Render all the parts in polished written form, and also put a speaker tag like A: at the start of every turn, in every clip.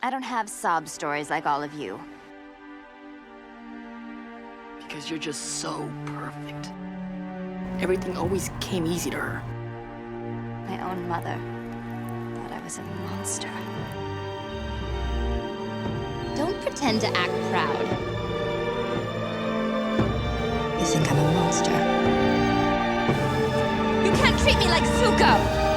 A: I don't have sob stories like all of you.
B: Because you're just so perfect. Everything always came easy to her.
A: My own mother thought I was a monster.
C: Don't pretend to act proud.
A: You think I'm a monster?
C: You can't treat me like Zuko!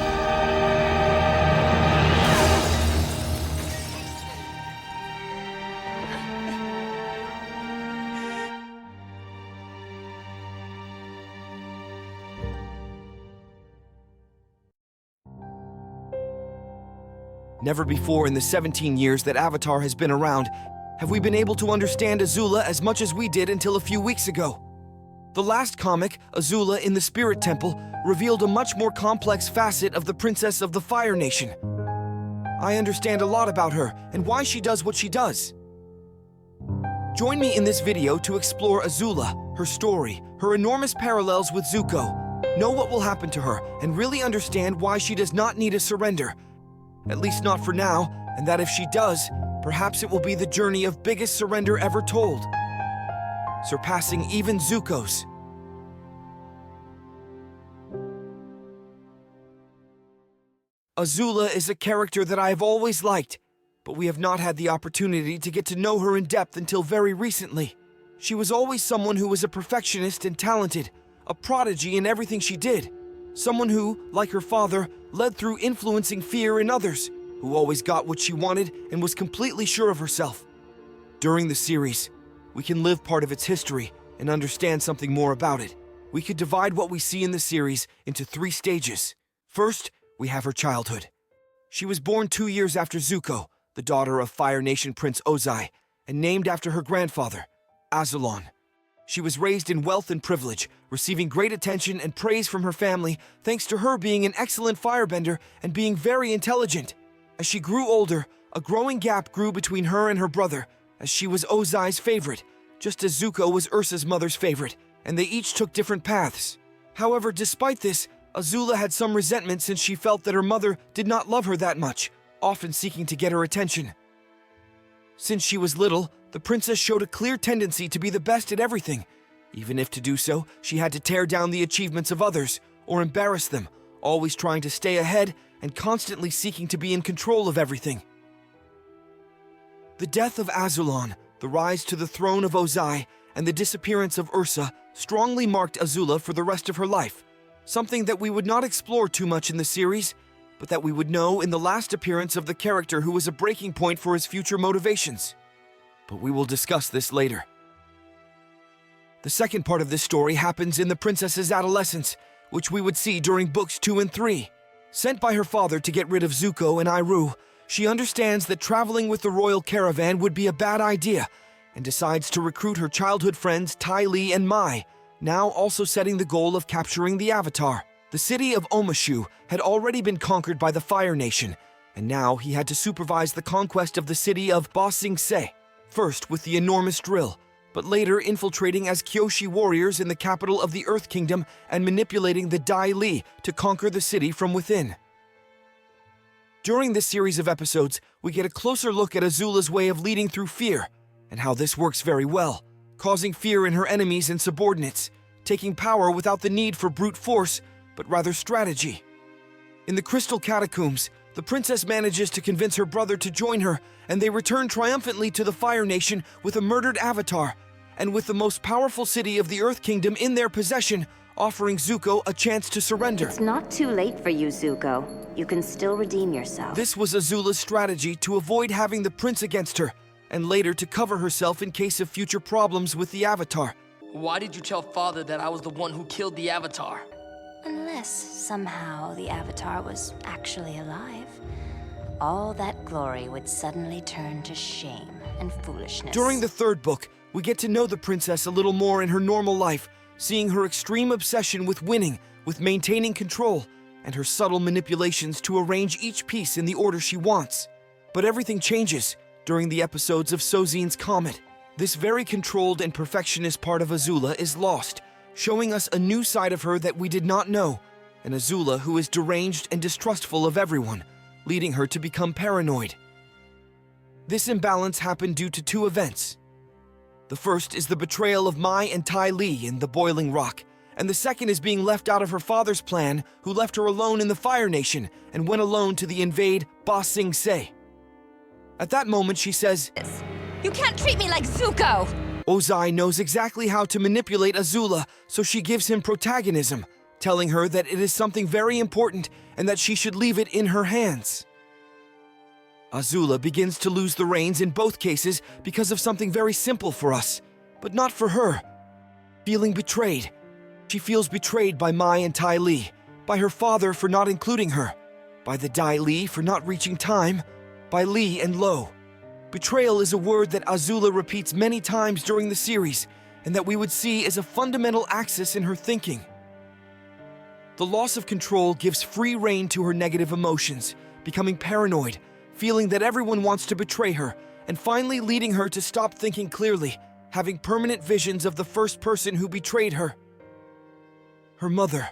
D: Never before in the 17 years that Avatar has been around have we been able to understand Azula as much as we did until a few weeks ago. The last comic, Azula in the Spirit Temple, revealed a much more complex facet of the Princess of the Fire Nation. I understand a lot about her and why she does what she does. Join me in this video to explore Azula, her story, her enormous parallels with Zuko, know what will happen to her, and really understand why she does not need a surrender. At least not for now, and that if she does, perhaps it will be the journey of biggest surrender ever told, surpassing even Zuko's. Azula is a character that I have always liked, but we have not had the opportunity to get to know her in depth until very recently. She was always someone who was a perfectionist and talented, a prodigy in everything she did. Someone who, like her father, led through influencing fear in others, who always got what she wanted and was completely sure of herself. During the series, we can live part of its history and understand something more about it. We could divide what we see in the series into 3 stages. First, we have her childhood. She was born 2 years after Zuko, the daughter of Fire Nation Prince Ozai, and named after her grandfather, Azulon. She was raised in wealth and privilege, receiving great attention and praise from her family thanks to her being an excellent firebender and being very intelligent. As she grew older, a growing gap grew between her and her brother, as she was Ozai's favorite, just as Zuko was Ursa's mother's favorite, and they each took different paths. However, despite this, Azula had some resentment since she felt that her mother did not love her that much, often seeking to get her attention. Since she was little, the princess showed a clear tendency to be the best at everything, even if to do so, she had to tear down the achievements of others or embarrass them, always trying to stay ahead and constantly seeking to be in control of everything. The death of Azulon, the rise to the throne of Ozai, and the disappearance of Ursa strongly marked Azula for the rest of her life, something that we would not explore too much in the series, but that we would know in the last appearance of the character who was a breaking point for his future motivations. But we will discuss this later. The second part of this story happens in the princess's adolescence, which we would see during books 2 and 3. Sent by her father to get rid of Zuko and Iroh, she understands that traveling with the royal caravan would be a bad idea, and decides to recruit her childhood friends Ty Lee and Mai, now also setting the goal of capturing the Avatar. The city of Omashu had already been conquered by the Fire Nation, and now he had to supervise the conquest of the city of Ba Sing Se, first with the enormous drill, but later infiltrating as Kyoshi warriors in the capital of the Earth Kingdom and manipulating the Dai Li to conquer the city from within. During this series of episodes, we get a closer look at Azula's way of leading through fear, and how this works very well, causing fear in her enemies and subordinates, taking power without the need for brute force, but rather strategy. In the Crystal Catacombs, the princess manages to convince her brother to join her, and they return triumphantly to the Fire Nation with a murdered Avatar, and with the most powerful city of the Earth Kingdom in their possession, offering Zuko a chance to surrender.
A: It's not too late for you, Zuko. You can still redeem yourself.
D: This was Azula's strategy to avoid having the prince against her, and later to cover herself in case of future problems with the Avatar.
B: Why did you tell Father that I was the one who killed the Avatar?
A: Unless somehow the Avatar was actually alive, all that glory would suddenly turn to shame and foolishness.
D: During the 3rd book, we get to know the princess a little more in her normal life, seeing her extreme obsession with winning, with maintaining control, and her subtle manipulations to arrange each piece in the order she wants. But everything changes during the episodes of Sozin's Comet. This very controlled and perfectionist part of Azula is lost, showing us a new side of her that we did not know, an Azula who is deranged and distrustful of everyone, leading her to become paranoid. This imbalance happened due to two events. The first is the betrayal of Mai and Ty Lee in the Boiling Rock, and the second is being left out of her father's plan, who left her alone in the Fire Nation and went alone to the invade Ba Sing Se. At that moment, she says,
C: You can't treat me like Zuko!
D: Ozai knows exactly how to manipulate Azula, so she gives him protagonism, telling her that it is something very important and that she should leave it in her hands. Azula begins to lose the reins in both cases because of something very simple for us, but not for her. Feeling betrayed. She feels betrayed by Mai and Ty Lee, by her father for not including her, by the Dai Li for not reaching time, by Lee and Lo. Betrayal is a word that Azula repeats many times during the series, and that we would see as a fundamental axis in her thinking. The loss of control gives free rein to her negative emotions, becoming paranoid, feeling that everyone wants to betray her, and finally leading her to stop thinking clearly, having permanent visions of the first person who betrayed her. Her mother.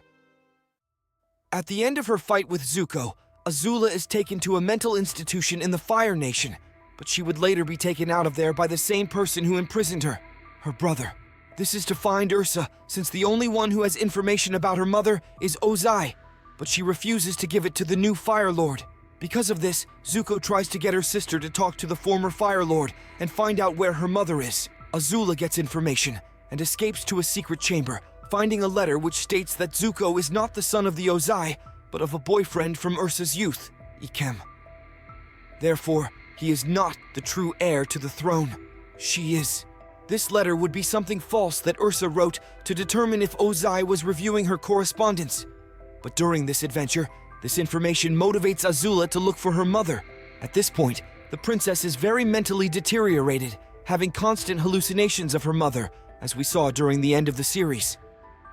D: At the end of her fight with Zuko, Azula is taken to a mental institution in the Fire Nation, but she would later be taken out of there by the same person who imprisoned her, her brother. This is to find Ursa, since the only one who has information about her mother is Ozai, but she refuses to give it to the new Fire Lord. Because of this, Zuko tries to get her sister to talk to the former Fire Lord and find out where her mother is. Azula gets information and escapes to a secret chamber, finding a letter which states that Zuko is not the son of the Ozai, but of a boyfriend from Ursa's youth, Ikem. Therefore, he is not the true heir to the throne. She is. This letter would be something false that Ursa wrote to determine if Ozai was reviewing her correspondence. But during this adventure, this information motivates Azula to look for her mother. At this point, the princess is very mentally deteriorated, having constant hallucinations of her mother, as we saw during the end of the series.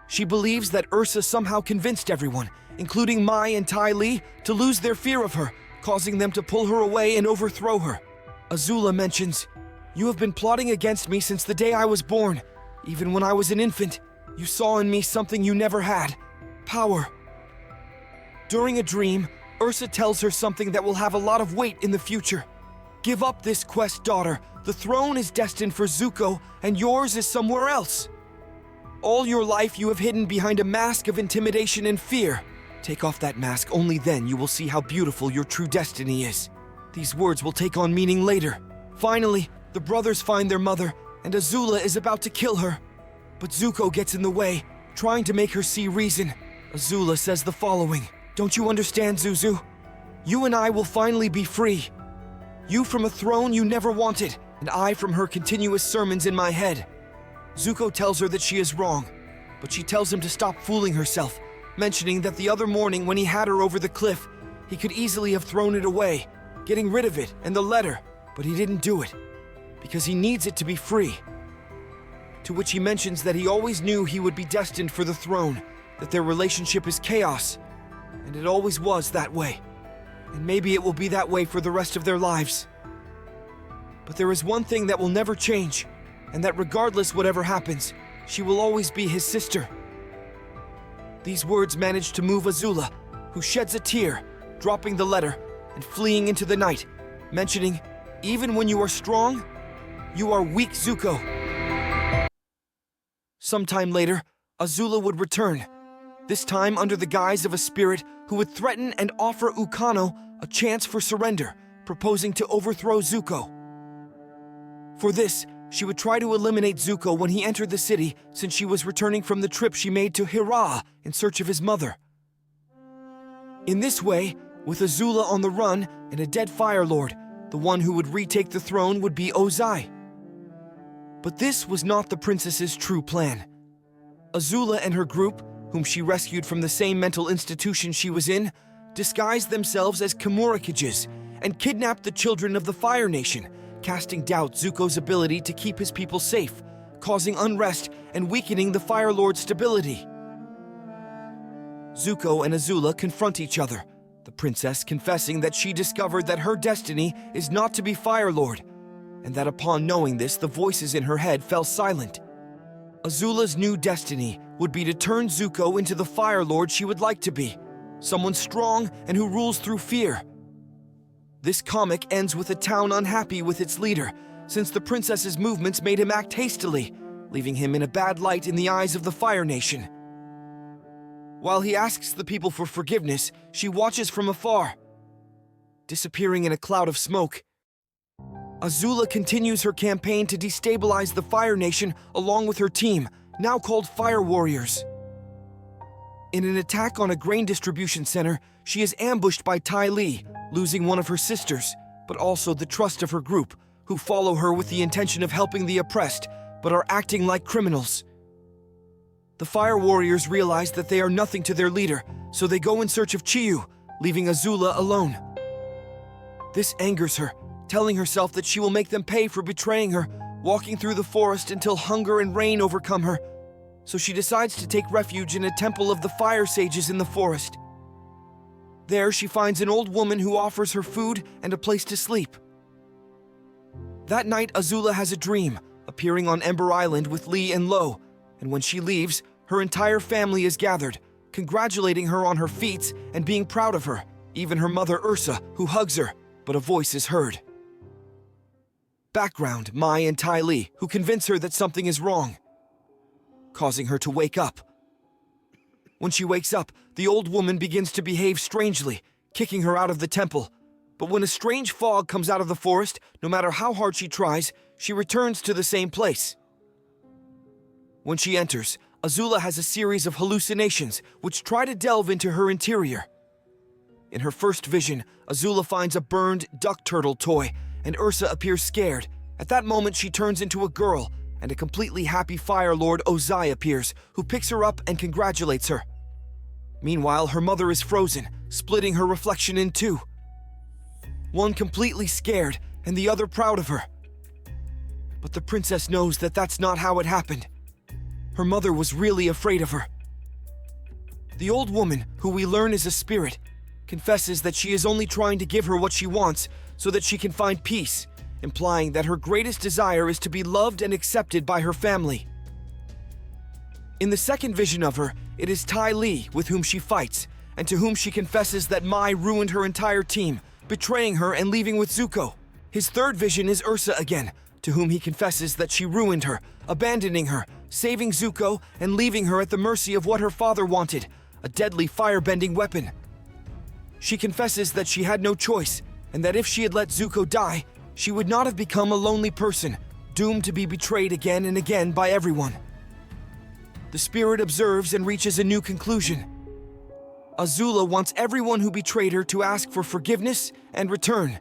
D: She believes that Ursa somehow convinced everyone, including Mai and Ty Lee, to lose their fear of her, causing them to pull her away and overthrow her. Azula mentions, "You have been plotting against me since the day I was born. Even when I was an infant, you saw in me something you never had, power." During a dream, Ursa tells her something that will have a lot of weight in the future. "Give up this quest, daughter. The throne is destined for Zuko, and yours is somewhere else. All your life you have hidden behind a mask of intimidation and fear. Take off that mask, only then you will see how beautiful your true destiny is." These words will take on meaning later. Finally, the brothers find their mother, and Azula is about to kill her. But Zuko gets in the way, trying to make her see reason. Azula says the following, "Don't you understand, Zuzu? You and I will finally be free. You from a throne you never wanted, and I from her continuous sermons in my head." Zuko tells her that she is wrong, but she tells him to stop fooling herself, mentioning that the other morning when he had her over the cliff, he could easily have thrown it away, getting rid of it and the letter, but he didn't do it, because he needs it to be free. To which he mentions that he always knew he would be destined for the throne, that their relationship is chaos, and it always was that way, and maybe it will be that way for the rest of their lives. But there is one thing that will never change, and that regardless whatever happens, she will always be his sister. These words manage to move Azula, who sheds a tear, dropping the letter and fleeing into the night, mentioning, "Even when you are strong, you are weak, Zuko." Sometime later, Azula would return, this time under the guise of a spirit who would threaten and offer Ukano a chance for surrender, proposing to overthrow Zuko. For this, she would try to eliminate Zuko when he entered the city, since she was returning from the trip she made to Hira in search of his mother. In this way, with Azula on the run and a dead Fire Lord, the one who would retake the throne would be Ozai. But this was not the princess's true plan. Azula and her group, whom she rescued from the same mental institution she was in, disguised themselves as Kimura-Kijis and kidnapped the children of the Fire Nation, casting doubt Zuko's ability to keep his people safe, causing unrest and weakening the Fire Lord's stability. Zuko and Azula confront each other, the princess confessing that she discovered that her destiny is not to be Fire Lord, and that upon knowing this, the voices in her head fell silent. Azula's new destiny would be to turn Zuko into the Fire Lord she would like to be, someone strong and who rules through fear. This comic ends with a town unhappy with its leader, since the princess's movements made him act hastily, leaving him in a bad light in the eyes of the Fire Nation. While he asks the people for forgiveness, she watches from afar. Disappearing in a cloud of smoke, Azula continues her campaign to destabilize the Fire Nation along with her team, now called Fire Warriors. In an attack on a grain distribution center, she is ambushed by Ty Lee, losing one of her sisters, but also the trust of her group, who follow her with the intention of helping the oppressed, but are acting like criminals. The Fire Warriors realize that they are nothing to their leader, so they go in search of Chiyu, leaving Azula alone. This angers her, telling herself that she will make them pay for betraying her, walking through the forest until hunger and rain overcome her. So she decides to take refuge in a temple of the fire sages in the forest. There she finds an old woman who offers her food and a place to sleep. That night, Azula has a dream, appearing on Ember Island with Lee and Lo, and when she leaves, her entire family is gathered, congratulating her on her feats and being proud of her, even her mother Ursa, who hugs her, but a voice is heard. Background, Mai and Ty Lee, who convince her that something is wrong, causing her to wake up. When she wakes up, the old woman begins to behave strangely, kicking her out of the temple. But when a strange fog comes out of the forest, no matter how hard she tries, she returns to the same place. When she enters, Azula has a series of hallucinations which try to delve into her interior. In her first vision, Azula finds a burned duck turtle toy, and Ursa appears scared. At that moment, she turns into a girl, and a completely happy Fire Lord Ozai appears, who picks her up and congratulates her. Meanwhile, her mother is frozen, splitting her reflection in two. One completely scared, and the other proud of her. But the princess knows that that's not how it happened. Her mother was really afraid of her. The old woman, who we learn is a spirit, confesses that she is only trying to give her what she wants so that she can find peace, implying that her greatest desire is to be loved and accepted by her family. In the second vision of her, it is Ty Lee with whom she fights, and to whom she confesses that Mai ruined her entire team, betraying her and leaving with Zuko. His third vision is Ursa again, to whom he confesses that she ruined her, abandoning her, saving Zuko, and leaving her at the mercy of what her father wanted, a deadly fire-bending weapon. She confesses that she had no choice, and that if she had let Zuko die, she would not have become a lonely person, doomed to be betrayed again and again by everyone. The spirit observes and reaches a new conclusion. Azula wants everyone who betrayed her to ask for forgiveness and return.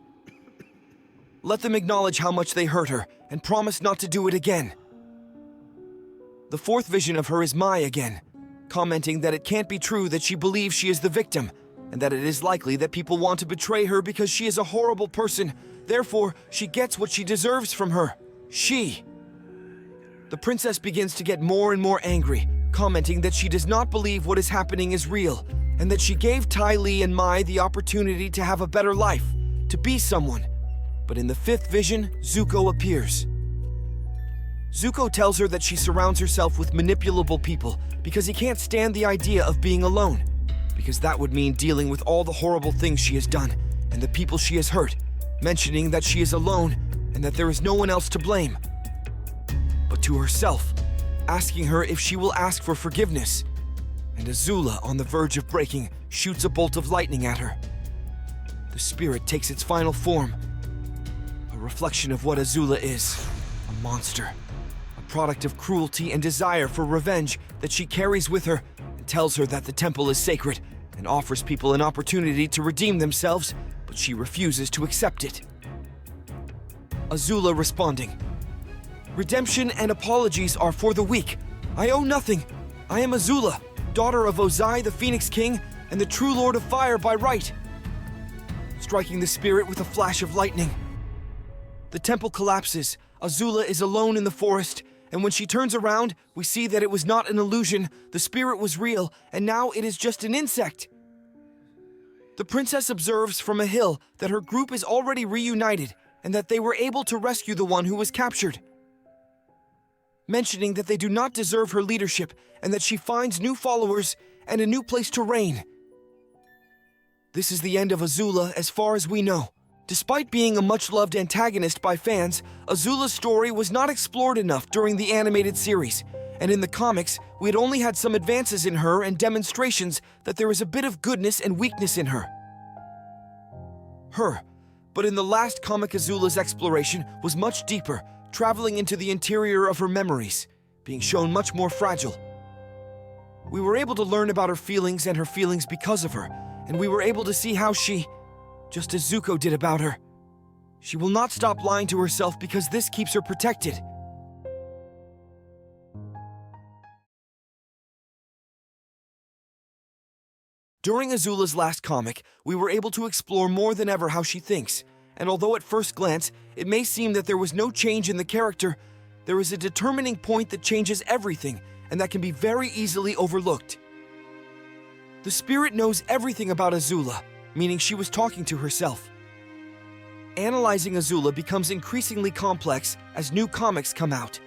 D: Let them acknowledge how much they hurt her and promise not to do it again. The fourth vision of her is Mai again, commenting that it can't be true that she believes she is the victim, and that it is likely that people want to betray her because she is a horrible person. Therefore, she gets what she deserves from her. The princess begins to get more and more angry, commenting that she does not believe what is happening is real, and that she gave Ty Lee and Mai the opportunity to have a better life, to be someone. But in the fifth vision, Zuko appears. Zuko tells her that she surrounds herself with manipulable people because he can't stand the idea of being alone, because that would mean dealing with all the horrible things she has done and the people she has hurt, mentioning that she is alone and that there is no one else to blame. But to herself, asking her if she will ask for forgiveness. And Azula, on the verge of breaking, shoots a bolt of lightning at her. The spirit takes its final form, a reflection of what Azula is, a monster, a product of cruelty and desire for revenge that she carries with her and tells her that the temple is sacred and offers people an opportunity to redeem themselves, but she refuses to accept it. Azula responding, "Redemption and apologies are for the weak. I owe nothing. I am Azula, daughter of Ozai, the Phoenix King, and the true Lord of Fire by right." Striking the spirit with a flash of lightning. The temple collapses. Azula is alone in the forest, and when she turns around, we see that it was not an illusion, the spirit was real, and now it is just an insect. The princess observes from a hill that her group is already reunited, and that they were able to rescue the one who was captured, mentioning that they do not deserve her leadership and that she finds new followers and a new place to reign. This is the end of Azula as far as we know, Despite being a much-loved antagonist by fans, Azula's story was not explored enough during the animated series, and in the comics, we had only had some advances in her and demonstrations that there is a bit of goodness and weakness in her. But in the last comic, Azula's exploration was much deeper, traveling into the interior of her memories, being shown much more fragile. We were able to learn about her feelings and her feelings because of her, and we were able to see how she, just as Zuko did about her, she will not stop lying to herself because this keeps her protected. During Azula's last comic, we were able to explore more than ever how she thinks, and although at first glance it may seem that there was no change in the character, there is a determining point that changes everything and that can be very easily overlooked. The spirit knows everything about Azula, meaning she was talking to herself. Analyzing Azula becomes increasingly complex as new comics come out.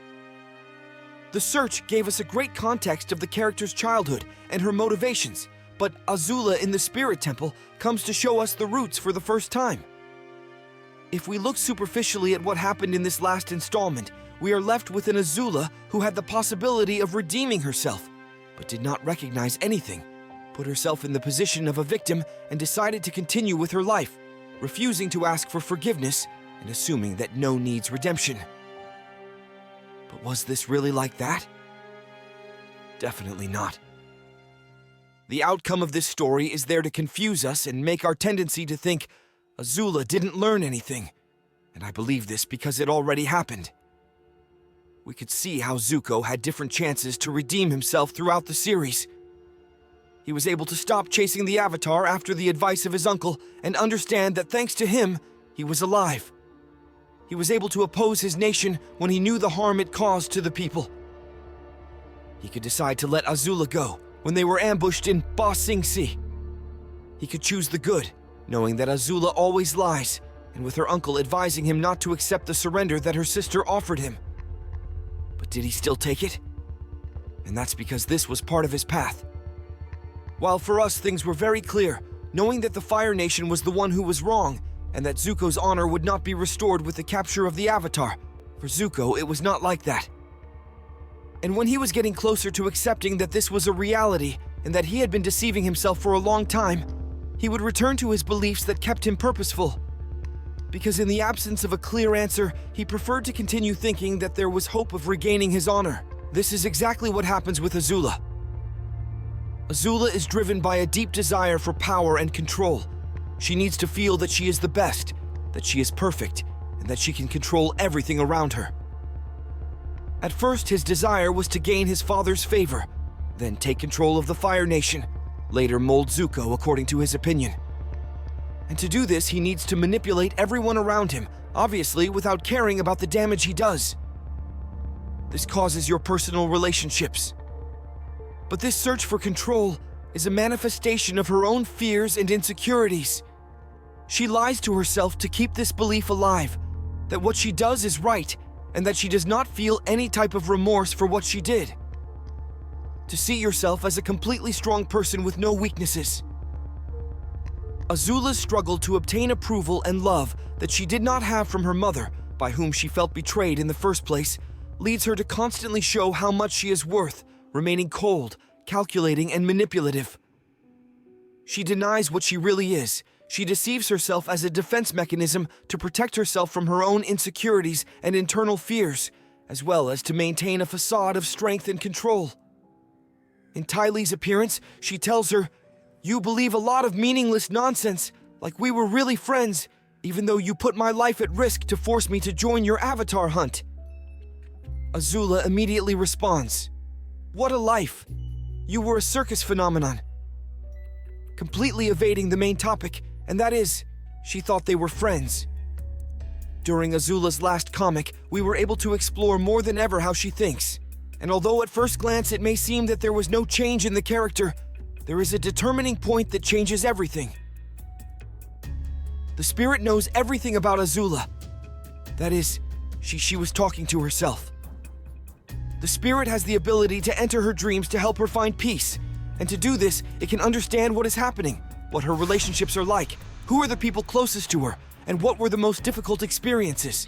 D: The search gave us a great context of the character's childhood and her motivations, but Azula in the Spirit Temple comes to show us the roots for the first time. If we look superficially at what happened in this last installment, we are left with an Azula who had the possibility of redeeming herself, but did not recognize anything, put herself in the position of a victim, and decided to continue with her life, refusing to ask for forgiveness and assuming that no needs redemption. But was this really like that? Definitely not. The outcome of this story is there to confuse us and make our tendency to think Azula didn't learn anything, and I believe this because it already happened. We could see how Zuko had different chances to redeem himself throughout the series. He was able to stop chasing the Avatar after the advice of his uncle and understand that thanks to him, he was alive. He was able to oppose his nation when he knew the harm it caused to the people. He could decide to let Azula go when they were ambushed in Ba Sing Se. He could choose the good, knowing that Azula always lies, and with her uncle advising him not to accept the surrender that her sister offered him. But did he still take it? And that's because this was part of his path. While for us things were very clear, knowing that the Fire Nation was the one who was wrong, and that Zuko's honor would not be restored with the capture of the Avatar, for Zuko it was not like that. And when he was getting closer to accepting that this was a reality, and that he had been deceiving himself for a long time, he would return to his beliefs that kept him purposeful. Because in the absence of a clear answer, he preferred to continue thinking that there was hope of regaining his honor. This is exactly what happens with Azula. Azula is driven by a deep desire for power and control. She needs to feel that she is the best, that she is perfect, and that she can control everything around her. At first, his desire was to gain his father's favor, then take control of the Fire Nation, later mold Zuko according to his opinion. And to do this, he needs to manipulate everyone around him, obviously without caring about the damage he does. This causes your personal relationships. But this search for control is a manifestation of her own fears and insecurities. She lies to herself to keep this belief alive, that what she does is right, and that she does not feel any type of remorse for what she did. To see yourself as a completely strong person with no weaknesses. Azula's struggle to obtain approval and love that she did not have from her mother, by whom she felt betrayed in the first place, leads her to constantly show how much she is worth, remaining cold, calculating, and manipulative. She denies what she really is. She deceives herself as a defense mechanism to protect herself from her own insecurities and internal fears, as well as to maintain a facade of strength and control. In Ty Lee's appearance, she tells her, "You believe a lot of meaningless nonsense, like we were really friends, even though you put my life at risk to force me to join your Avatar hunt." Azula immediately responds, "What a life! You were a circus phenomenon." Completely evading the main topic, and that is, she thought they were friends. During Azula's last comic, we were able to explore more than ever how she thinks. And although at first glance it may seem that there was no change in the character, there is a determining point that changes everything. The spirit knows everything about Azula. That is, she was talking to herself. The spirit has the ability to enter her dreams to help her find peace. And to do this, it can understand what is happening, what her relationships are like, who are the people closest to her, and what were the most difficult experiences.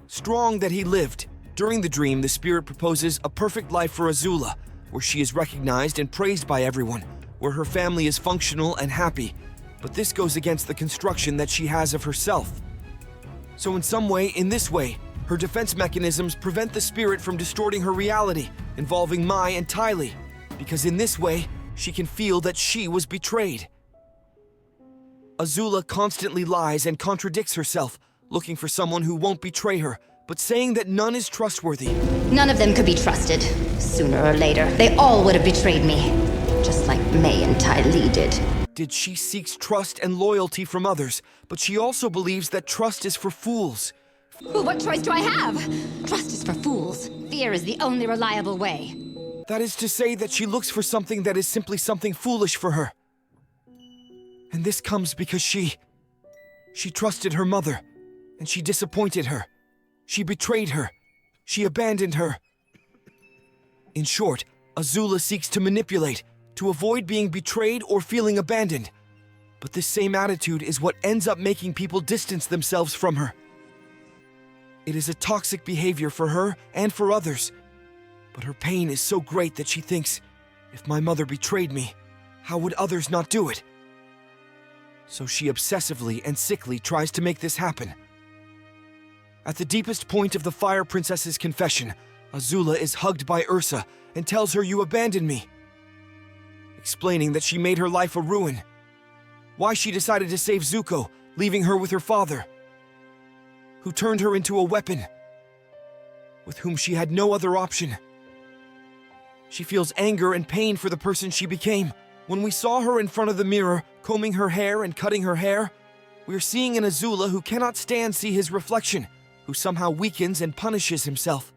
D: Strong that he lived. During the dream, the spirit proposes a perfect life for Azula, where she is recognized and praised by everyone, where her family is functional and happy, but this goes against the construction that she has of herself. So in this way, her defense mechanisms prevent the spirit from distorting her reality, involving Mai and Ty Lee, because in this way, she can feel that she was betrayed. Azula constantly lies and contradicts herself, looking for someone who won't betray her, but saying that none is trustworthy.
C: None of them could be trusted. Sooner or later, they all would have betrayed me. Just like May and Ty Lee did.
D: She seeks trust and loyalty from others, but she also believes that trust is for fools.
C: Well, what choice do I have? Trust is for fools. Fear is the only reliable way.
D: That is to say that she looks for something that is simply something foolish for her. And this comes because she trusted her mother, and she disappointed her. She betrayed her. She abandoned her. In short, Azula seeks to manipulate, to avoid being betrayed or feeling abandoned. But this same attitude is what ends up making people distance themselves from her. It is a toxic behavior for her and for others. But her pain is so great that she thinks, if my mother betrayed me, how would others not do it? So she obsessively and sickly tries to make this happen. At the deepest point of the Fire Princess's confession, Azula is hugged by Ursa and tells her, "You abandoned me," explaining that she made her life a ruin. Why she decided to save Zuko, leaving her with her father, who turned her into a weapon, with whom she had no other option. She feels anger and pain for the person she became. When we saw her in front of the mirror, combing her hair and cutting her hair, we are seeing an Azula who cannot see his reflection, who somehow weakens and punishes himself.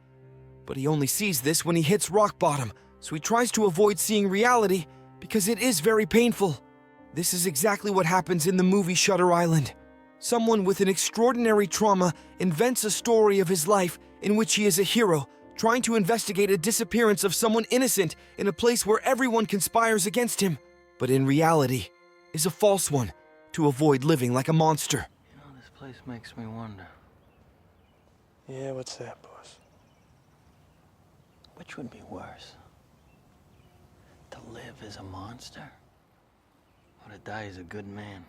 D: But he only sees this when he hits rock bottom, so he tries to avoid seeing reality because it is very painful. This is exactly what happens in the movie Shutter Island. Someone with an extraordinary trauma invents a story of his life in which he is a hero, trying to investigate a disappearance of someone innocent in a place where everyone conspires against him, but in reality is a false one, to avoid living like a monster.
E: You know, this place makes me wonder.
F: Yeah, what's that, boss?
E: Which would be worse? To live as a monster? Or to die as a good man?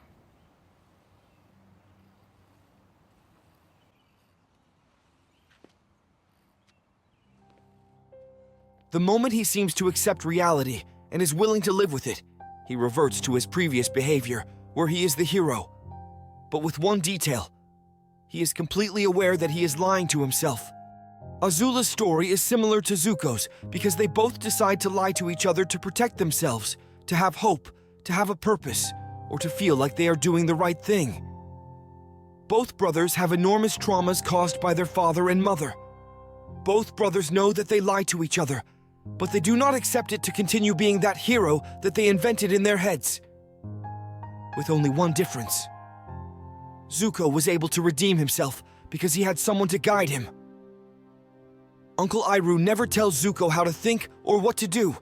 D: The moment he seems to accept reality and is willing to live with it, he reverts to his previous behavior, where he is the hero. But with one detail, he is completely aware that he is lying to himself. Azula's story is similar to Zuko's because they both decide to lie to each other to protect themselves, to have hope, to have a purpose, or to feel like they are doing the right thing. Both brothers have enormous traumas caused by their father and mother. Both brothers know that they lie to each other, but they do not accept it to continue being that hero that they invented in their heads. With only one difference. Zuko was able to redeem himself because he had someone to guide him. Uncle Iroh never tells Zuko how to think or what to do,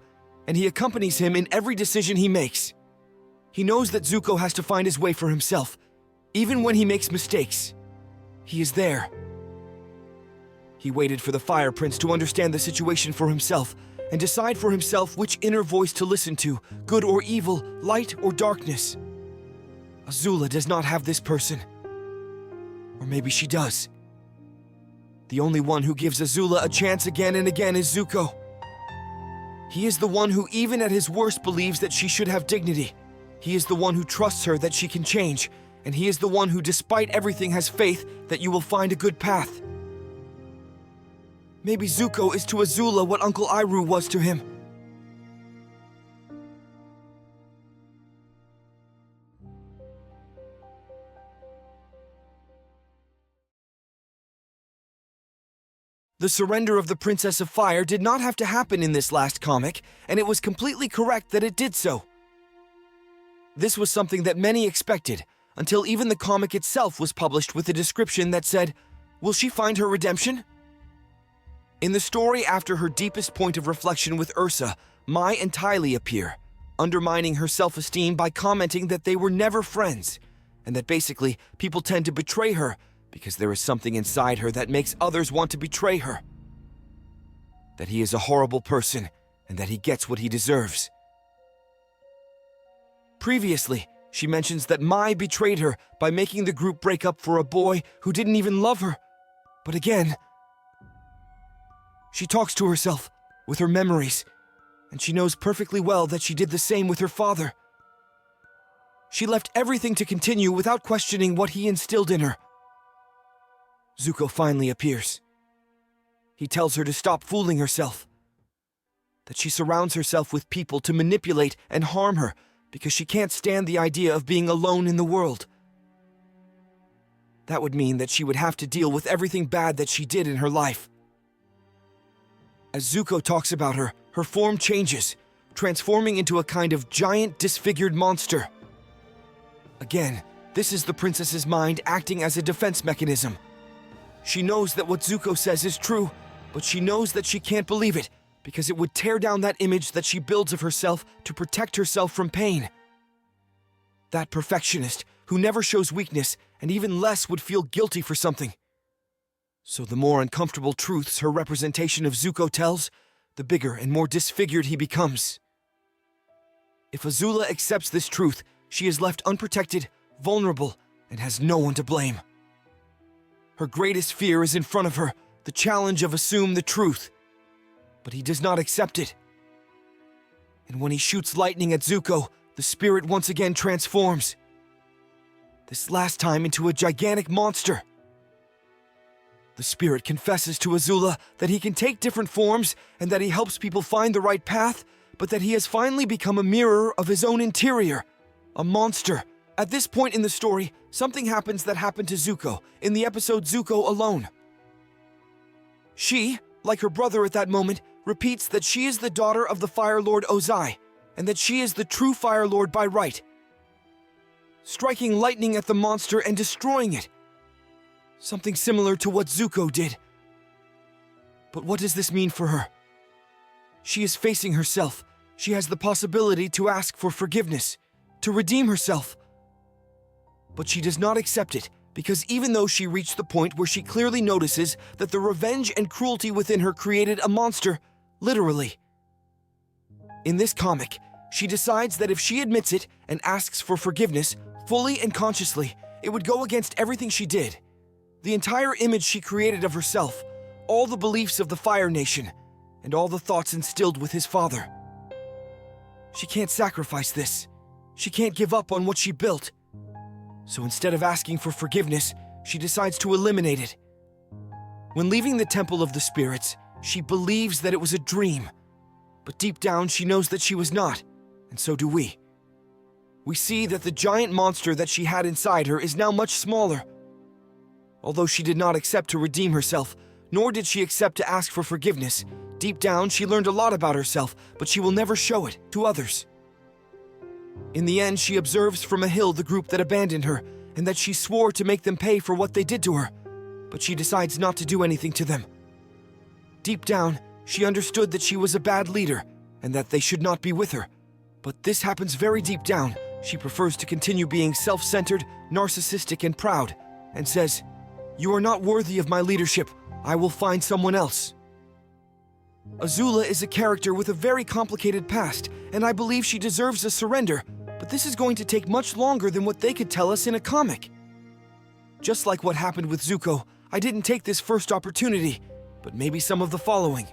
D: and he accompanies him in every decision he makes. He knows that Zuko has to find his way for himself, even when he makes mistakes. He is there. He waited for the Fire Prince to understand the situation for himself and decide for himself which inner voice to listen to, good or evil, light or darkness. Azula does not have this person. Or maybe she does. The only one who gives Azula a chance again and again is Zuko. He is the one who even at his worst believes that she should have dignity. He is the one who trusts her that she can change, and he is the one who despite everything has faith that you will find a good path. Maybe Zuko is to Azula what Uncle Iroh was to him. The surrender of the Princess of Fire did not have to happen in this last comic, and it was completely correct that it did so. This was something that many expected, until even the comic itself was published with a description that said, "Will she find her redemption?" In the story, after her deepest point of reflection with Ursa, Mai and Ty Lee appear, undermining her self-esteem by commenting that they were never friends, and that basically people tend to betray her because there is something inside her that makes others want to betray her. That he is a horrible person, and that he gets what he deserves. Previously, she mentions that Mai betrayed her by making the group break up for a boy who didn't even love her. But again, she talks to herself with her memories, and she knows perfectly well that she did the same with her father. She left everything to continue without questioning what he instilled in her. Zuko finally appears. He tells her to stop fooling herself, that she surrounds herself with people to manipulate and harm her because she can't stand the idea of being alone in the world. That would mean that she would have to deal with everything bad that she did in her life. As Zuko talks about her, her form changes, transforming into a kind of giant disfigured monster. Again, this is the princess's mind acting as a defense mechanism. She knows that what Zuko says is true, but she knows that she can't believe it because it would tear down that image that she builds of herself to protect herself from pain. That perfectionist who never shows weakness and even less would feel guilty for something. So the more uncomfortable truths her representation of Zuko tells, the bigger and more disfigured he becomes. If Azula accepts this truth, she is left unprotected, vulnerable, and has no one to blame. Her greatest fear is in front of her, the challenge of assume the truth. But he does not accept it. And when he shoots lightning at Zuko, the spirit once again transforms. This last time into a gigantic monster. The spirit confesses to Azula that he can take different forms and that he helps people find the right path, but that he has finally become a mirror of his own interior, a monster. At this point in the story, something happens that happened to Zuko in the episode Zuko Alone. She, like her brother at that moment, repeats that she is the daughter of the Fire Lord Ozai, and that she is the true Fire Lord by right, striking lightning at the monster and destroying it. Something similar to what Zuko did. But what does this mean for her? She is facing herself. She has the possibility to ask for forgiveness, to redeem herself. But she does not accept it, because even though she reached the point where she clearly notices that the revenge and cruelty within her created a monster, literally. In this comic, she decides that if she admits it and asks for forgiveness, fully and consciously, it would go against everything she did. The entire image she created of herself, all the beliefs of the Fire Nation, and all the thoughts instilled with his father. She can't sacrifice this. She can't give up on what she built. So instead of asking for forgiveness, she decides to eliminate it. When leaving the Temple of the Spirits, she believes that it was a dream. But deep down, she knows that she was not, and so do we. We see that the giant monster that she had inside her is now much smaller. Although she did not accept to redeem herself, nor did she accept to ask for forgiveness, deep down she learned a lot about herself, but she will never show it to others. In the end, she observes from a hill the group that abandoned her, and that she swore to make them pay for what they did to her, but she decides not to do anything to them. Deep down, she understood that she was a bad leader, and that they should not be with her. But this happens very deep down. She prefers to continue being self-centered, narcissistic, and proud, and says, "You are not worthy of my leadership. I will find someone else." Azula is a character with a very complicated past, and I believe she deserves a surrender, but this is going to take much longer than what they could tell us in a comic. Just like what happened with Zuko, I didn't take this first opportunity, but maybe some of the following.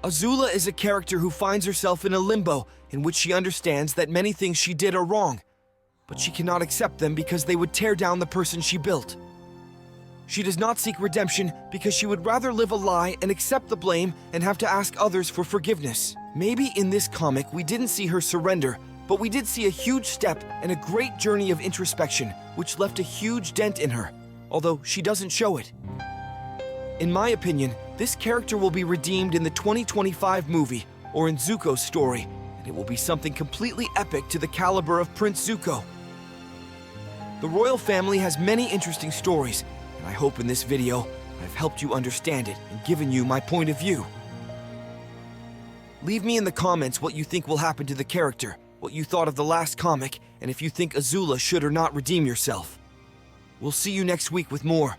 D: Azula is a character who finds herself in a limbo in which she understands that many things she did are wrong, but she cannot accept them because they would tear down the person she built. She does not seek redemption because she would rather live a lie and accept the blame and have to ask others for forgiveness. Maybe in this comic we didn't see her surrender, but we did see a huge step and a great journey of introspection, which left a huge dent in her, although she doesn't show it. In my opinion, this character will be redeemed in the 2025 movie or in Zuko's story, and it will be something completely epic to the caliber of Prince Zuko. The royal family has many interesting stories, and I hope in this video I've helped you understand it and given you my point of view. Leave me in the comments what you think will happen to the character, what you thought of the last comic, and if you think Azula should or not redeem yourself. We'll see you next week with more